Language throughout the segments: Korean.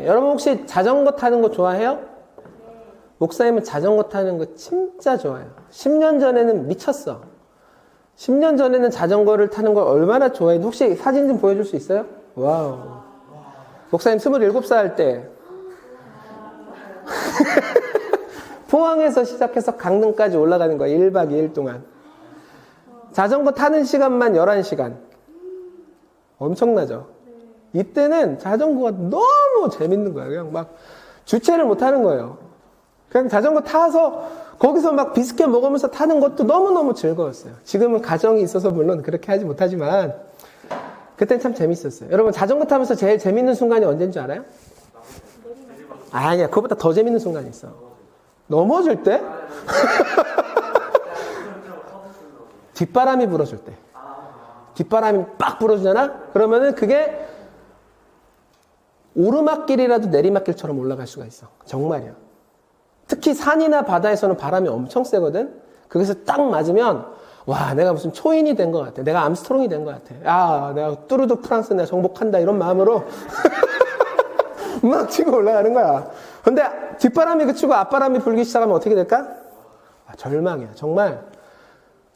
여러분 혹시 자전거 타는 거 좋아해요? 목사님은 자전거 타는 거 진짜 좋아해요. 10년 전에는 미쳤어. 10년 전에는 자전거를 타는 걸 얼마나 좋아했는지 혹시 사진 좀 보여줄 수 있어요? 와우. 목사님 27살 때 포항에서 시작해서 강릉까지 올라가는 거야. 1박 2일 동안. 자전거 타는 시간만 11시간. 엄청나죠? 이때는 자전거가 너무 재밌는 거예요. 그냥 막 주체를 못 하는 거예요. 그냥 자전거 타서 거기서 막 비스켓 먹으면서 타는 것도 너무너무 즐거웠어요. 지금은 가정이 있어서 물론 그렇게 하지 못하지만 그때는 참 재밌었어요. 여러분 자전거 타면서 제일 재밌는 순간이 언제인 줄 알아요? 아니야, 그거보다 더 재밌는 순간이 있어. 넘어질 때? 뒷바람이 불어줄 때. 뒷바람이 빡 불어주잖아? 그러면은 그게 오르막길이라도 내리막길처럼 올라갈 수가 있어. 정말이야. 특히 산이나 바다에서는 바람이 엄청 세거든? 거기서 딱 맞으면, 와, 내가 무슨 초인이 된 것 같아. 내가 암스트롱이 된 것 같아. 야, 내가 뚜르드 프랑스 내가 정복한다. 이런 마음으로 막 치고 올라가는 거야. 근데 뒷바람이 그치고 앞바람이 불기 시작하면 어떻게 될까? 절망이야. 정말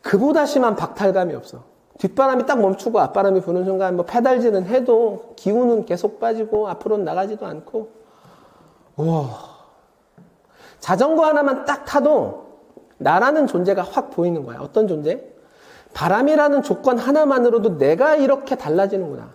그보다 심한 박탈감이 없어. 뒷바람이 딱 멈추고 앞바람이 부는 순간 뭐 페달질은 해도 기운은 계속 빠지고 앞으로는 나가지도 않고. 우와. 자전거 하나만 딱 타도 나라는 존재가 확 보이는 거야. 어떤 존재? 바람이라는 조건 하나만으로도 내가 이렇게 달라지는구나.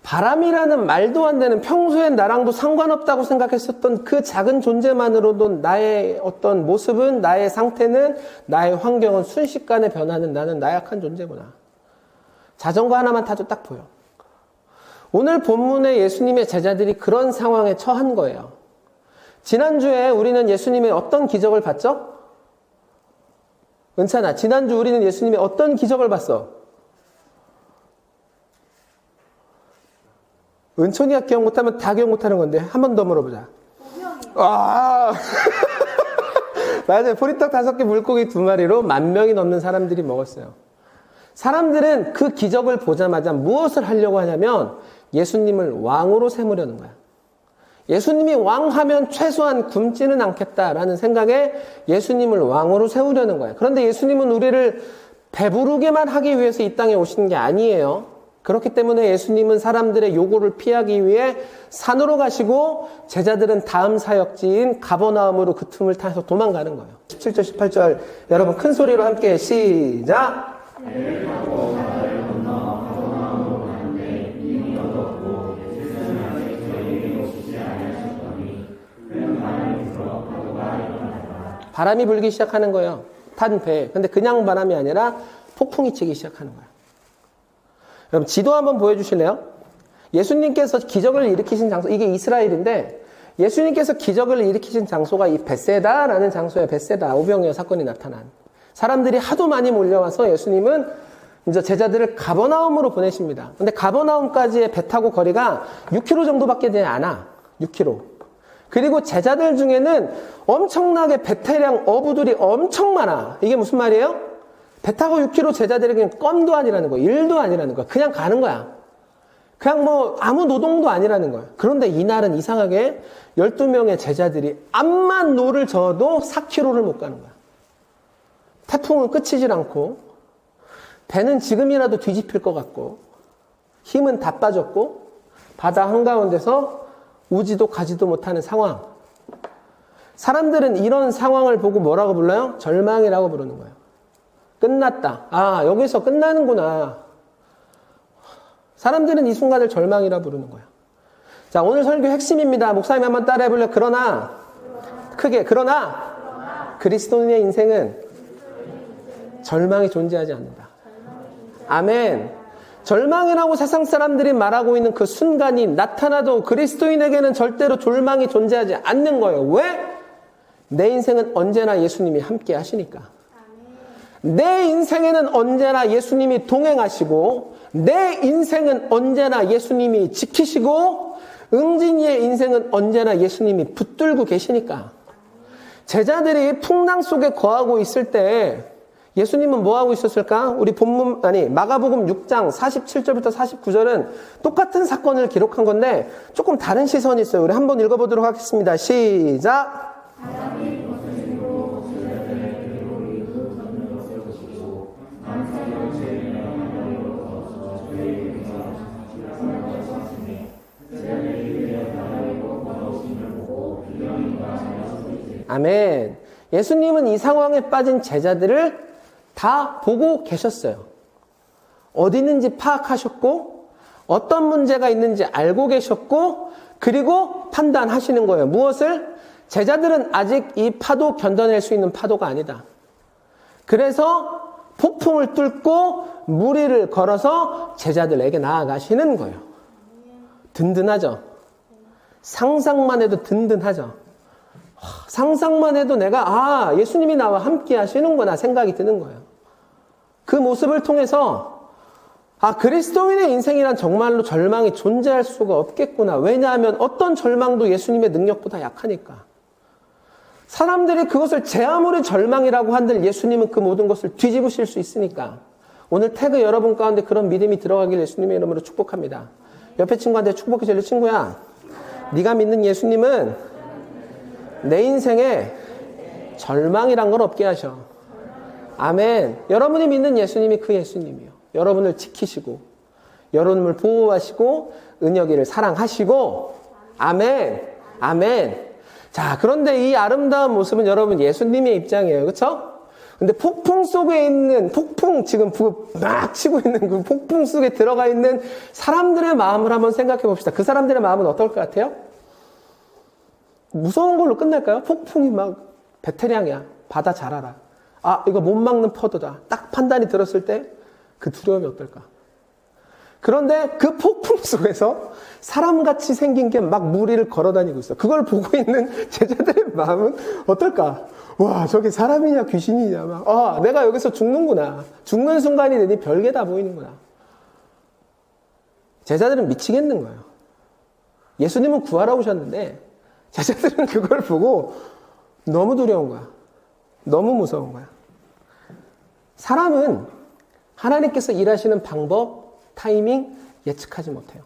바람이라는 말도 안 되는 평소엔 나랑도 상관없다고 생각했었던 그 작은 존재만으로도 나의 어떤 모습은, 나의 상태는, 나의 환경은 순식간에 변하는 나는 나약한 존재구나. 자전거 하나만 타도 딱 보여. 오늘 본문에 예수님의 제자들이 그런 상황에 처한 거예요. 지난주에 우리는 예수님의 어떤 기적을 봤죠? 은찬아, 지난주 우리는 예수님의 어떤 기적을 봤어? 은천이가 기억 못하면 다 기억 못하는 건데 한 번 더 물어보자. 와, 맞아요. 보리떡 5개, 물고기 2마리로 10,000명이 넘는 사람들이 먹었어요. 사람들은 그 기적을 보자마자 무엇을 하려고 하냐면 예수님을 왕으로 세우려는 거야. 예수님이 왕하면 최소한 굶지는 않겠다라는 생각에 예수님을 왕으로 세우려는 거야. 그런데 예수님은 우리를 배부르게만 하기 위해서 이 땅에 오신 게 아니에요. 그렇기 때문에 예수님은 사람들의 요구를 피하기 위해 산으로 가시고 제자들은 다음 사역지인 가버나움으로 그 틈을 타서 도망가는 거예요. 17절, 18절 여러분 큰 소리로 함께 시작! 바람이 불기 시작하는 거예요. 탄 배. 근데 그냥 바람이 아니라 폭풍이 치기 시작하는 거예요. 여러분 지도 한번 보여주실래요? 예수님께서 기적을 일으키신 장소, 이게 이스라엘인데 예수님께서 기적을 일으키신 장소가 이 벳세다라는 장소에 벳세다 오병이어 사건이 나타난 사람들이 하도 많이 몰려와서 예수님은 이제 제자들을 가버나움으로 보내십니다. 근데 가버나움까지의 배 타고 거리가 6km 정도밖에 되지 않아. 6km. 그리고 제자들 중에는 엄청나게 베테랑 어부들이 엄청 많아. 이게 무슨 말이에요? 배 타고 6km 제자들에게는 껌도 아니라는 거야. 일도 아니라는 거야. 그냥 가는 거야. 그냥 뭐 아무 노동도 아니라는 거야. 그런데 이날은 이상하게 12명의 제자들이 암만 노를 저어도 4km를 못 가는 거야. 태풍은 끝이질 않고 배는 지금이라도 뒤집힐 것 같고 힘은 다 빠졌고 바다 한가운데서 오지도 가지도 못하는 상황. 사람들은 이런 상황을 보고 뭐라고 불러요? 절망이라고 부르는 거예요. 끝났다. 아, 여기서 끝나는구나. 사람들은 이 순간을 절망이라 부르는 거야. 자, 오늘 설교 핵심입니다. 목사님 한번 따라해 볼래요? 그러나, 크게, 그러나, 그리스도인의 인생은 절망이 존재하지 않는다. 아멘. 절망이라고 세상 사람들이 말하고 있는 그 순간이 나타나도 그리스도인에게는 절대로 절망이 존재하지 않는 거예요. 왜? 내 인생은 언제나 예수님이 함께 하시니까. 내 인생에는 언제나 예수님이 동행하시고 내 인생은 언제나 예수님이 지키시고 응진이의 인생은 언제나 예수님이 붙들고 계시니까. 제자들이 풍랑 속에 거하고 있을 때 예수님은 뭐 하고 있었을까? 우리 본문, 마가복음 6장 47절부터 49절은 똑같은 사건을 기록한 건데 조금 다른 시선이 있어요. 우리 한번 읽어보도록 하겠습니다. 시작! 아멘. 예수님은 이 상황에 빠진 제자들을 다 보고 계셨어요. 어디 있는지 파악하셨고, 어떤 문제가 있는지 알고 계셨고, 그리고 판단하시는 거예요. 무엇을? 제자들은 아직 이 파도 견뎌낼 수 있는 파도가 아니다. 그래서 폭풍을 뚫고 무리를 걸어서 제자들에게 나아가시는 거예요. 든든하죠? 상상만 해도 든든하죠? 상상만 해도 내가 예수님이 나와 함께 하시는구나 생각이 드는 거예요. 그 모습을 통해서 그리스도인의 인생이란 정말로 절망이 존재할 수가 없겠구나. 왜냐하면 어떤 절망도 예수님의 능력보다 약하니까. 사람들이 그것을 제 아무리 절망이라고 한들 예수님은 그 모든 것을 뒤집으실 수 있으니까. 오늘 태그 여러분 가운데 그런 믿음이 들어가길 예수님의 이름으로 축복합니다. 옆에 친구한테 축복해 줄래? 친구야, 네가 믿는 예수님은 내 인생에 절망이란 걸 없게 하셔. 아멘. 여러분이 믿는 예수님이 그 예수님이요. 여러분을 지키시고, 여러분을 보호하시고, 은혁이를 사랑하시고, 아멘. 아멘. 자, 그런데 이 아름다운 모습은 여러분 예수님의 입장이에요. 그렇죠? 근데 폭풍 속에 있는, 지금 막 치고 있는 그 폭풍 속에 들어가 있는 사람들의 마음을 한번 생각해 봅시다. 그 사람들의 마음은 어떨 것 같아요? 무서운 걸로 끝날까요? 폭풍이 막 배태량이야. 바다 잘 알아. 이거 못 막는 퍼도다. 딱 판단이 들었을 때 그 두려움이 어떨까? 그런데 그 폭풍 속에서 사람같이 생긴 게 막 무리를 걸어다니고 있어. 그걸 보고 있는 제자들의 마음은 어떨까? 와, 저게 사람이냐 귀신이냐. 막, 내가 여기서 죽는구나. 죽는 순간이 되니 별게 다 보이는구나. 제자들은 미치겠는 거예요. 예수님은 구하러 오셨는데 제자들은 그걸 보고 너무 두려운 거야. 너무 무서운 거야. 사람은 하나님께서 일하시는 방법, 타이밍 예측하지 못해요.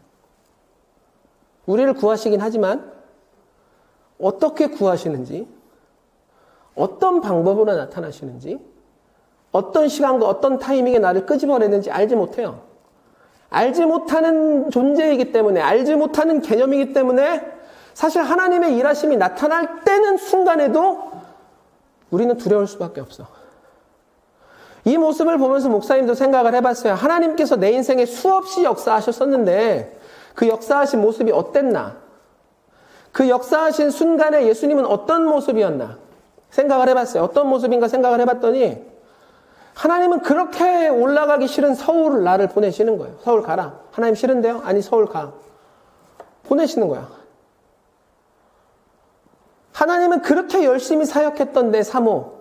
우리를 구하시긴 하지만 어떻게 구하시는지, 어떤 방법으로 나타나시는지, 어떤 시간과 어떤 타이밍에 나를 끄집어내는지 알지 못해요. 알지 못하는 존재이기 때문에, 알지 못하는 개념이기 때문에 사실 하나님의 일하심이 나타날 때는 순간에도 우리는 두려울 수밖에 없어. 이 모습을 보면서 목사님도 생각을 해봤어요. 하나님께서 내 인생에 수없이 역사하셨었는데 그 역사하신 모습이 어땠나? 그 역사하신 순간에 예수님은 어떤 모습이었나? 생각을 해봤어요. 어떤 모습인가 생각을 해봤더니 하나님은 그렇게 올라가기 싫은 서울을 나를 보내시는 거예요. 서울 가라. 하나님 싫은데요? 아니 서울 가. 보내시는 거야. 하나님은 그렇게 열심히 사역했던 내 사모,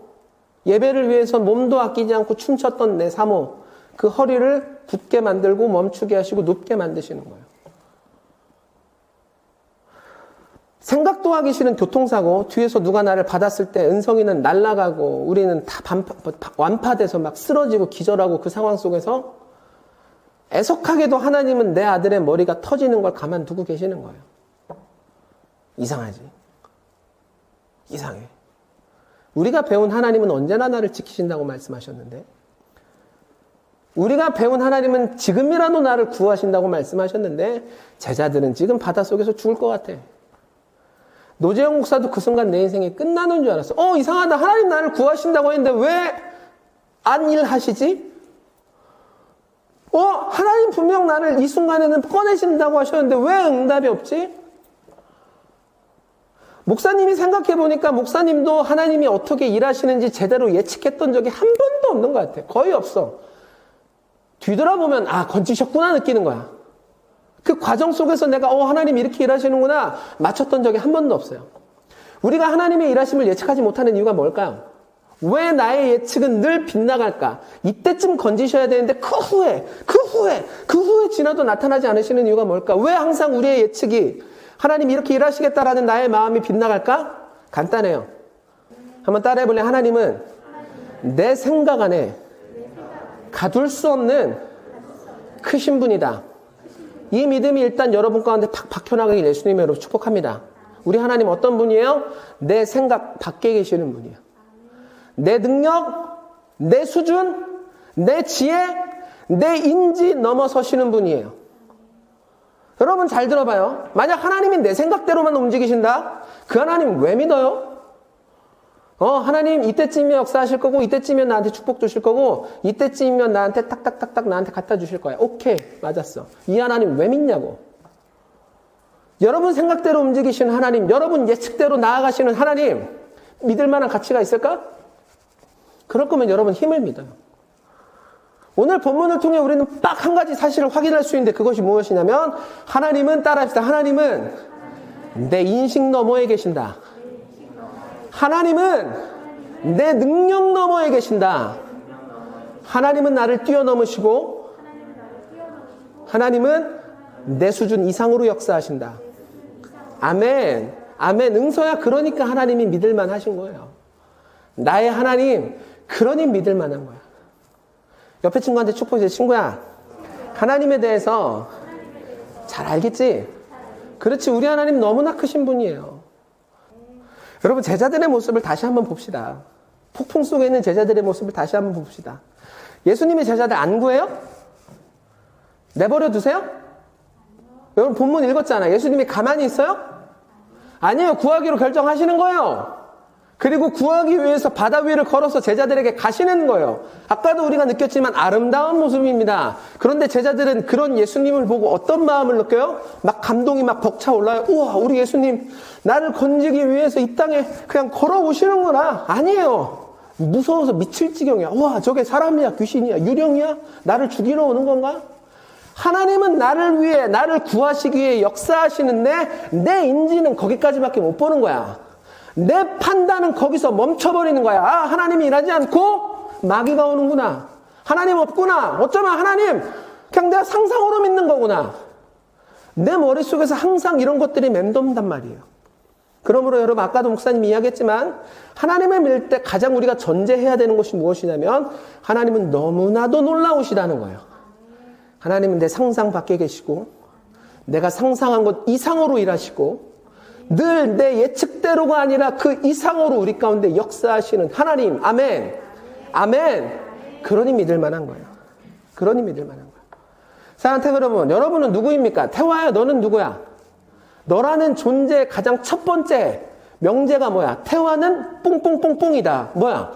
예배를 위해서 몸도 아끼지 않고 춤췄던 내 사모, 그 허리를 굳게 만들고 멈추게 하시고 눕게 만드시는 거예요. 생각도 하기 싫은 교통사고, 뒤에서 누가 나를 받았을 때 은성이는 날아가고 우리는 다 완파돼서 막 쓰러지고 기절하고 그 상황 속에서 애석하게도 하나님은 내 아들의 머리가 터지는 걸 가만두고 계시는 거예요. 이상하지? 이상해. 우리가 배운 하나님은 언제나 나를 지키신다고 말씀하셨는데, 우리가 배운 하나님은 지금이라도 나를 구하신다고 말씀하셨는데 제자들은 지금 바닷속에서 죽을 것 같아. 노재영 목사도 그 순간 내 인생이 끝나는 줄 알았어. 이상하다. 하나님 나를 구하신다고 했는데 왜 안 일하시지? 하나님 분명 나를 이 순간에는 꺼내신다고 하셨는데 왜 응답이 없지? 목사님이 생각해보니까 목사님도 하나님이 어떻게 일하시는지 제대로 예측했던 적이 한 번도 없는 것 같아. 거의 없어. 뒤돌아보면 건지셨구나 느끼는 거야. 그 과정 속에서 내가 하나님이 이렇게 일하시는구나 맞췄던 적이 한 번도 없어요. 우리가 하나님의 일하심을 예측하지 못하는 이유가 뭘까요? 왜 나의 예측은 늘 빗나갈까? 이때쯤 건지셔야 되는데 그 후에 지나도 나타나지 않으시는 이유가 뭘까? 왜 항상 우리의 예측이 하나님이 이렇게 일하시겠다라는 나의 마음이 빗나갈까? 간단해요. 한번 따라해볼래? 하나님은 내 생각 안에 가둘 수 없는 크신 분이다. 이 믿음이 일단 여러분 가운데 팍 박혀나가길 예수님의 이름으로 축복합니다. 우리 하나님 어떤 분이에요? 내 생각 밖에 계시는 분이에요. 내 능력, 내 수준, 내 지혜, 내 인지 넘어서시는 분이에요. 여러분 잘 들어봐요. 만약 하나님이 내 생각대로만 움직이신다? 그 하나님 왜 믿어요? 하나님 이때쯤이면 역사하실 거고, 이때쯤이면 나한테 축복 주실 거고, 이때쯤이면 나한테 딱딱딱딱 나한테 갖다 주실 거야. 오케이, 맞았어. 이 하나님 왜 믿냐고. 여러분 생각대로 움직이시는 하나님, 여러분 예측대로 나아가시는 하나님, 믿을 만한 가치가 있을까? 그럴 거면 여러분 힘을 믿어요. 오늘 본문을 통해 우리는 딱 한 가지 사실을 확인할 수 있는데 그것이 무엇이냐면, 하나님은, 따라합시다. 하나님은 내 인식 너머에 계신다. 하나님은 내 능력 너머에 계신다. 하나님은 나를 뛰어넘으시고, 하나님은 내 수준 이상으로 역사하신다. 아멘. 아멘. 응서야, 그러니까 하나님이 믿을만 하신 거예요. 나의 하나님, 그러니 믿을만한 거야. 옆에 친구한테 축복해. 친구야, 하나님에 대해서 잘 알겠지? 그렇지, 우리 하나님 너무나 크신 분이에요. 여러분, 제자들의 모습을 다시 한번 봅시다. 폭풍 속에 있는 제자들의 모습을 다시 한번 봅시다. 예수님의 제자들 안 구해요? 내버려 두세요? 여러분 본문 읽었잖아. 예수님이 가만히 있어요? 아니에요. 구하기로 결정하시는 거예요. 그리고 구하기 위해서 바다 위를 걸어서 제자들에게 가시는 거예요. 아까도 우리가 느꼈지만 아름다운 모습입니다. 그런데 제자들은 그런 예수님을 보고 어떤 마음을 느껴요? 막 감동이 막 벅차올라요. 우와, 우리 예수님 나를 건지기 위해서 이 땅에 그냥 걸어오시는구나. 아니에요. 무서워서 미칠 지경이야. 우와, 저게 사람이야, 귀신이야, 유령이야? 나를 죽이러 오는 건가? 하나님은 나를 위해, 나를 구하시기 위해 역사하시는데 내 인지는 거기까지밖에 못 보는 거야. 내 판단은 거기서 멈춰버리는 거야. 아, 하나님이 일하지 않고 마귀가 오는구나. 하나님 없구나. 어쩌면 하나님 그냥 내가 상상으로 믿는 거구나. 내 머릿속에서 항상 이런 것들이 맴돈단 말이에요. 그러므로 여러분, 아까도 목사님이 이야기했지만 하나님을 믿을 때 가장 우리가 전제해야 되는 것이 무엇이냐면, 하나님은 너무나도 놀라우시다는 거예요. 하나님은 내 상상 밖에 계시고, 내가 상상한 것 이상으로 일하시고, 늘 내 예측대로가 아니라 그 이상으로 우리 가운데 역사하시는 하나님. 아멘. 아멘. 그러니 믿을 만한 거예요. 그러니 믿을 만한 거예요. 사랑하는 태국 여러분, 여러분은 누구입니까? 태화야, 너는 누구야? 너라는 존재의 가장 첫 번째 명제가 뭐야? 태화는 뿡뿡뿡뿡이다. 뭐야?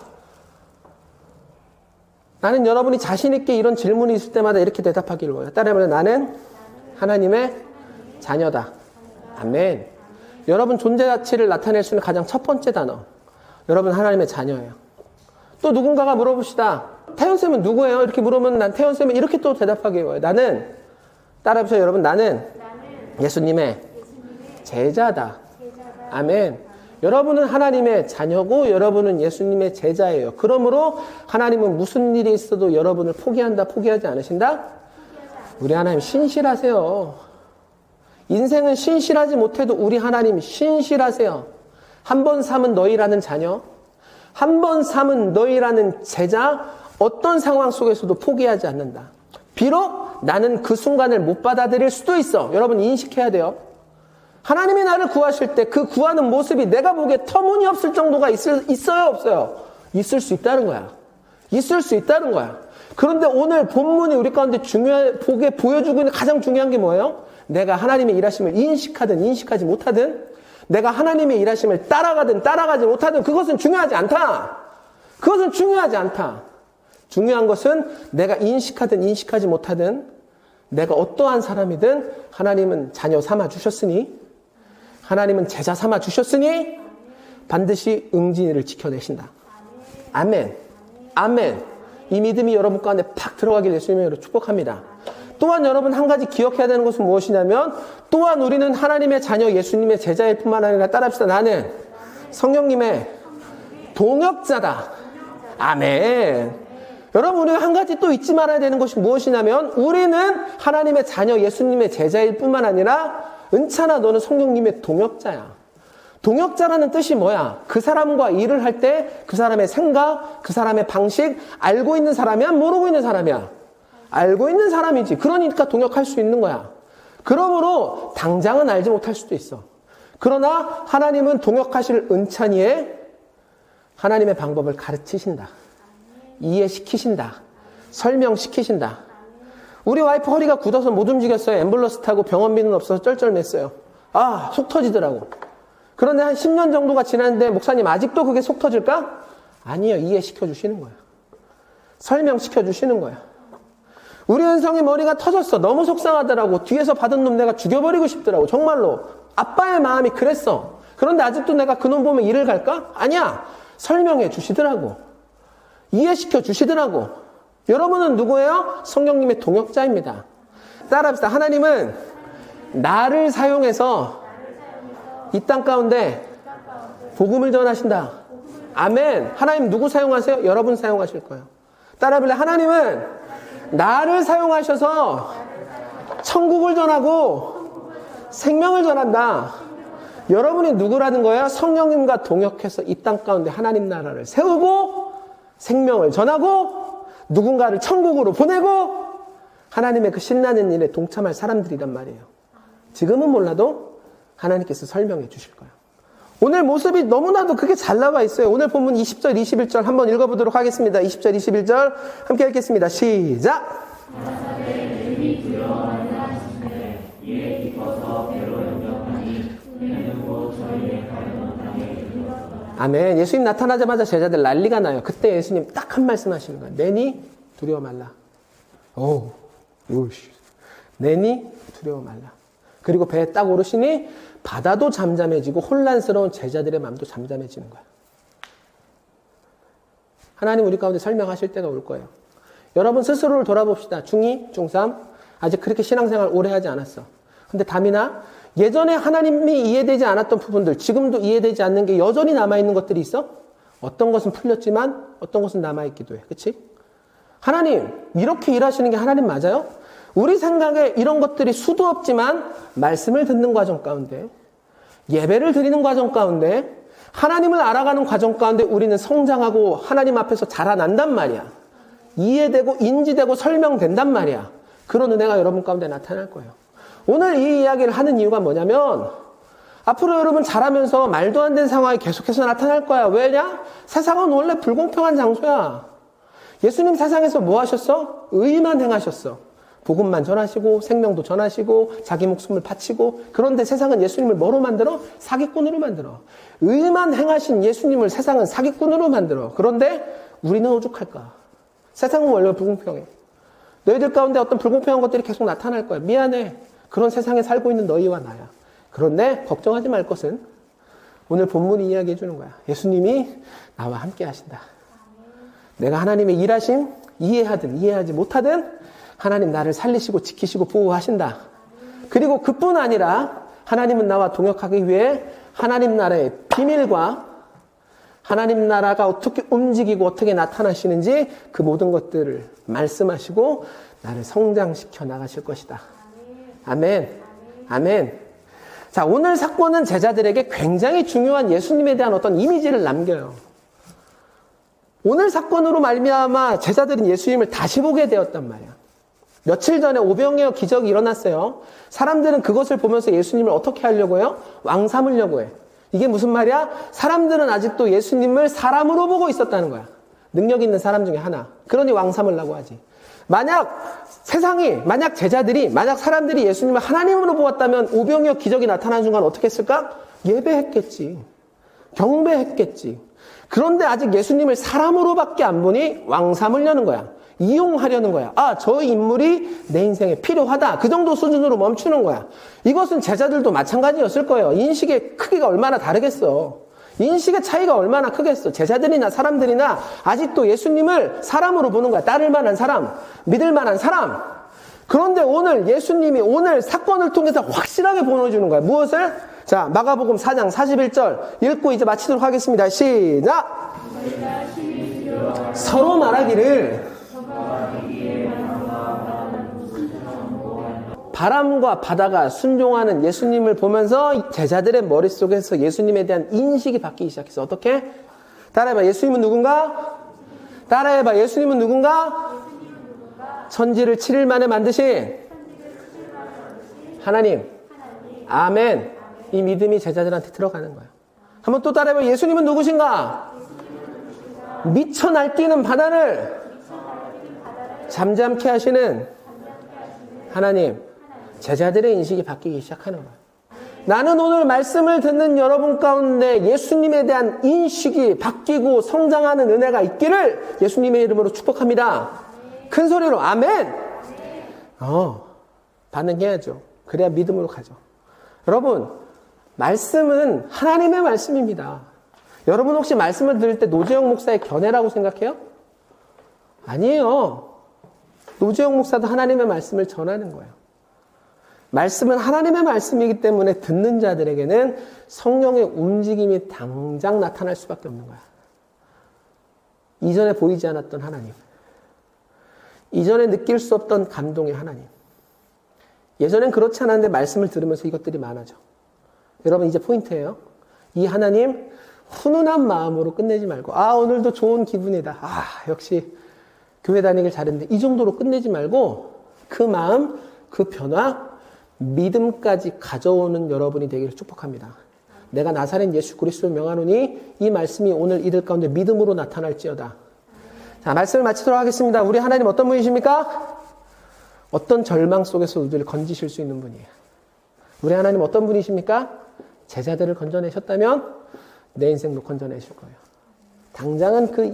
나는 여러분이 자신 있게 이런 질문이 있을 때마다 이렇게 대답하기를 원해요. 따라하면 나는 하나님의 자녀다. 아멘. 여러분 존재 가치를 나타낼 수 있는 가장 첫 번째 단어. 여러분 하나님의 자녀예요. 또 누군가가 물어봅시다. 태연쌤은 누구예요? 이렇게 물으면 난 태연쌤은 이렇게 또 대답하기 원해요. 나는, 따라해보세요 여러분. 나는 예수님의 제자다. 아멘. 여러분은 하나님의 자녀고 여러분은 예수님의 제자예요. 그러므로 하나님은 무슨 일이 있어도 여러분을 포기한다, 포기하지 않으신다? 우리 하나님 신실하세요. 인생은 신실하지 못해도 우리 하나님 신실하세요. 한 번 삼은 너희라는 자녀, 한 번 삼은 너희라는 제자, 어떤 상황 속에서도 포기하지 않는다. 비록 나는 그 순간을 못 받아들일 수도 있어. 여러분 인식해야 돼요. 하나님이 나를 구하실 때 그 구하는 모습이 내가 보기에 터무니없을 정도가 있어요, 없어요? 있을 수 있다는 거야. 있을 수 있다는 거야. 그런데 오늘 본문이 우리 가운데 보게 보여주고 있는 가장 중요한 게 뭐예요? 내가 하나님의 일하심을 인식하든 인식하지 못하든, 내가 하나님의 일하심을 따라가든 따라가지 못하든 그것은 중요하지 않다. 그것은 중요하지 않다. 중요한 것은 내가 인식하든 인식하지 못하든, 내가 어떠한 사람이든 하나님은 자녀 삼아 주셨으니, 하나님은 제자 삼아 주셨으니 반드시 응진이를 지켜내신다. 아멘. 아멘. 이 믿음이 여러분 가운데 팍 들어가길 예수님으로 축복합니다. 또한 여러분 한 가지 기억해야 되는 것은 무엇이냐면, 또한 우리는 하나님의 자녀 예수님의 제자일 뿐만 아니라, 따라합시다. 나는 성령님의 동역자다. 아멘. 여러분, 우리가 한 가지 또 잊지 말아야 되는 것이 무엇이냐면, 우리는 하나님의 자녀 예수님의 제자일 뿐만 아니라 은찬아, 너는 성령님의 동역자야. 동역자라는 뜻이 뭐야? 그 사람과 일을 할 때 그 사람의 생각, 그 사람의 방식, 알고 있는 사람이야? 모르고 있는 사람이야? 알고 있는 사람이지. 그러니까 동역할 수 있는 거야. 그러므로 당장은 알지 못할 수도 있어. 그러나 하나님은 동역하실 은찬이에 하나님의 방법을 가르치신다. 이해시키신다. 설명시키신다. 우리 와이프 허리가 굳어서 못 움직였어요. 앰뷸런스 타고 병원비는 없어서 쩔쩔맸어요. 아, 속 터지더라고. 그런데 한 10년 정도가 지났는데 목사님 아직도 그게 속 터질까? 아니에요. 이해시켜 주시는 거야. 설명시켜 주시는 거야. 우리 은성이 머리가 터졌어. 너무 속상하더라고. 뒤에서 받은 놈 내가 죽여버리고 싶더라고. 정말로. 아빠의 마음이 그랬어. 그런데 아직도 내가 그놈 보면 일을 갈까? 아니야. 설명해 주시더라고. 이해시켜 주시더라고. 여러분은 누구예요? 성령님의 동역자입니다. 따라합시다. 하나님은 나를 사용해서 이 땅 가운데 복음을 전하신다. 아멘. 하나님 누구 사용하세요? 여러분 사용하실 거예요. 따라해볼래? 하나님은 나를 사용하셔서 천국을 전하고 생명을 전한다. 여러분이 누구라는 거예요? 성령님과 동역해서 이 땅 가운데 하나님 나라를 세우고 생명을 전하고 누군가를 천국으로 보내고 하나님의 그 신나는 일에 동참할 사람들이란 말이에요. 지금은 몰라도 하나님께서 설명해 주실 거예요. 오늘 모습이 너무나도 그게 잘 나와 있어요. 오늘 본문 20절, 21절 한번 읽어보도록 하겠습니다. 20절, 21절 함께 읽겠습니다. 시작! 아멘. 예수님 나타나자마자 제자들 난리가 나요. 그때 예수님 딱 한 말씀 하시는 거예요. 내니 두려워 말라. 내니 두려워 말라. 그리고 배에 딱 오르시니 바다도 잠잠해지고 혼란스러운 제자들의 마음도 잠잠해지는 거야. 하나님 우리 가운데 설명하실 때가 올 거예요. 여러분 스스로를 돌아봅시다. 중2, 중3 아직 그렇게 신앙생활 오래 하지 않았어. 근데 담이나 예전에 하나님이 이해되지 않았던 부분들 지금도 이해되지 않는 게 여전히 남아있는 것들이 있어? 어떤 것은 풀렸지만 어떤 것은 남아있기도 해. 그치? 하나님 이렇게 일하시는 게 하나님 맞아요? 우리 생각에 이런 것들이 수도 없지만 말씀을 듣는 과정 가운데 예배를 드리는 과정 가운데 하나님을 알아가는 과정 가운데 우리는 성장하고 하나님 앞에서 자라난단 말이야. 이해되고 인지되고 설명된단 말이야. 그런 은혜가 여러분 가운데 나타날 거예요. 오늘 이 이야기를 하는 이유가 뭐냐면 앞으로 여러분 자라면서 말도 안 되는 상황이 계속해서 나타날 거야. 왜냐? 세상은 원래 불공평한 장소야. 예수님 세상에서 뭐 하셨어? 의만 행하셨어. 복음만 전하시고 생명도 전하시고 자기 목숨을 바치고 그런데 세상은 예수님을 뭐로 만들어? 사기꾼으로 만들어. 의만 행하신 예수님을 세상은 사기꾼으로 만들어. 그런데 우리는 오죽할까? 세상은 원래 불공평해. 너희들 가운데 어떤 불공평한 것들이 계속 나타날 거야. 미안해. 그런 세상에 살고 있는 너희와 나야. 그런데 걱정하지 말 것은 오늘 본문이 이야기해 주는 거야. 예수님이 나와 함께 하신다. 내가 하나님의 일하심 이해하든 이해하지 못하든 하나님 나를 살리시고 지키시고 보호하신다. 그리고 그뿐 아니라 하나님은 나와 동역하기 위해 하나님 나라의 비밀과 하나님 나라가 어떻게 움직이고 어떻게 나타나시는지 그 모든 것들을 말씀하시고 나를 성장시켜 나가실 것이다. 아멘. 아멘. 자, 오늘 사건은 제자들에게 굉장히 중요한 예수님에 대한 어떤 이미지를 남겨요. 오늘 사건으로 말미암아 제자들은 예수님을 다시 보게 되었단 말이야. 며칠 전에 오병이어 기적이 일어났어요. 사람들은 그것을 보면서 예수님을 어떻게 하려고 해요? 왕 삼으려고 해. 이게 무슨 말이야? 사람들은 아직도 예수님을 사람으로 보고 있었다는 거야. 능력 있는 사람 중에 하나. 그러니 왕 삼으려고 하지. 만약 제자들이, 만약 사람들이 예수님을 하나님으로 보았다면 오병이어 기적이 나타나는 순간 어떻게 했을까? 예배했겠지. 경배했겠지. 그런데 아직 예수님을 사람으로밖에 안 보니 왕 삼으려는 거야. 이용하려는 거야. 아, 저 인물이 내 인생에 필요하다. 그 정도 수준으로 멈추는 거야. 이것은 제자들도 마찬가지였을 거예요. 인식의 크기가 얼마나 다르겠어. 인식의 차이가 얼마나 크겠어. 제자들이나 사람들이나 아직도 예수님을 사람으로 보는 거야. 따를 만한 사람, 믿을 만한 사람. 그런데 오늘 예수님이 오늘 사건을 통해서 확실하게 보여주는 거야. 무엇을? 자, 마가복음 4장 41절 읽고 이제 마치도록 하겠습니다. 시작! 서로 말하기를 바람과 바다가 순종하는 예수님을 보면서 제자들의 머릿속에서 예수님에 대한 인식이 바뀌기 시작했어. 어떻게? 따라해봐. 예수님은 누군가? 따라해봐. 예수님은 누군가? 천지를 7일 만에 만드신 하나님. 아멘. 이 믿음이 제자들한테 들어가는 거예요. 한번 또 따라해봐. 예수님은 누구신가? 미쳐 날뛰는 바다를 잠잠케 하시는 하나님. 제자들의 인식이 바뀌기 시작하는 거예요. 나는 오늘 말씀을 듣는 여러분 가운데 예수님에 대한 인식이 바뀌고 성장하는 은혜가 있기를 예수님의 이름으로 축복합니다. 큰 소리로 아멘. 반응해야죠. 그래야 믿음으로 가죠. 여러분, 말씀은 하나님의 말씀입니다. 여러분 혹시 말씀을 들을 때 노재영 목사의 견해라고 생각해요? 아니에요. 노재영 목사도 하나님의 말씀을 전하는 거예요. 말씀은 하나님의 말씀이기 때문에 듣는 자들에게는 성령의 움직임이 당장 나타날 수밖에 없는 거야. 이전에 보이지 않았던 하나님. 이전에 느낄 수 없던 감동의 하나님. 예전엔 그렇지 않았는데 말씀을 들으면서 이것들이 많아져. 여러분 이제 포인트예요. 이 하나님 훈훈한 마음으로 끝내지 말고 오늘도 좋은 기분이다. 역시 교회 다니길 잘했는데 이 정도로 끝내지 말고 그 마음, 그 변화, 믿음까지 가져오는 여러분이 되기를 축복합니다. 내가 나사렛 예수 그리스도를 명하노니 이 말씀이 오늘 이들 가운데 믿음으로 나타날지어다. 자, 말씀을 마치도록 하겠습니다. 우리 하나님 어떤 분이십니까? 어떤 절망 속에서 우리를 건지실 수 있는 분이에요. 우리 하나님 어떤 분이십니까? 제자들을 건져내셨다면 내 인생도 건져내실 거예요. 당장은 그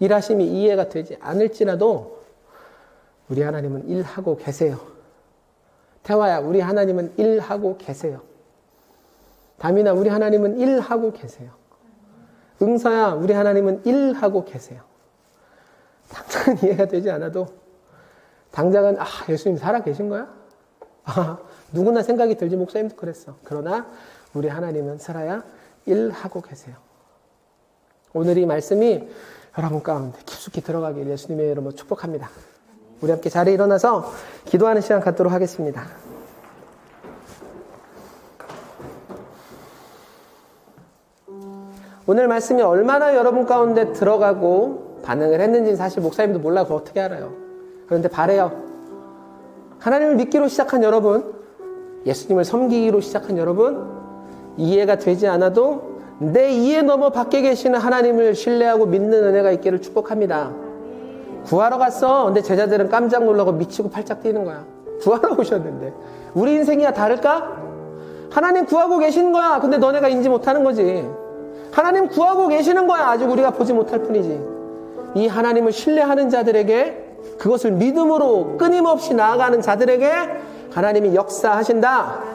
일하심이 이해가 되지 않을지라도 우리 하나님은 일하고 계세요. 태화야, 우리 하나님은 일하고 계세요. 담이나, 우리 하나님은 일하고 계세요. 응서야, 우리 하나님은 일하고 계세요. 당장은 이해가 되지 않아도 당장은 예수님 살아 계신 거야? 누구나 생각이 들지. 목사님도 그랬어. 그러나 우리 하나님은 살아야 일하고 계세요. 오늘 이 말씀이 여러분 가운데 깊숙이 들어가길 예수님의 이름으로 축복합니다. 우리 함께 자리에 일어나서 기도하는 시간 갖도록 하겠습니다. 오늘 말씀이 얼마나 여러분 가운데 들어가고 반응을 했는지는 사실 목사님도 몰라. 그거 어떻게 알아요? 그런데 바래요. 하나님을 믿기로 시작한 여러분, 예수님을 섬기기로 시작한 여러분, 이해가 되지 않아도 내 이해 넘어 밖에 계시는 하나님을 신뢰하고 믿는 은혜가 있기를 축복합니다. 구하러 갔어. 근데 제자들은 깜짝 놀라고 미치고 팔짝 뛰는 거야. 구하러 오셨는데. 우리 인생이야 다를까? 하나님 구하고 계시는 거야. 근데 너네가 인지 못하는 거지. 하나님 구하고 계시는 거야. 아직 우리가 보지 못할 뿐이지. 이 하나님을 신뢰하는 자들에게, 그것을 믿음으로 끊임없이 나아가는 자들에게 하나님이 역사하신다.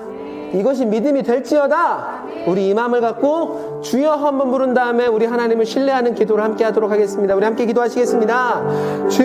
이것이 믿음이 될지어다. 우리 이 마음을 갖고 주여 한번 부른 다음에 우리 하나님을 신뢰하는 기도를 함께 하도록 하겠습니다. 우리 함께 기도하시겠습니다. 주여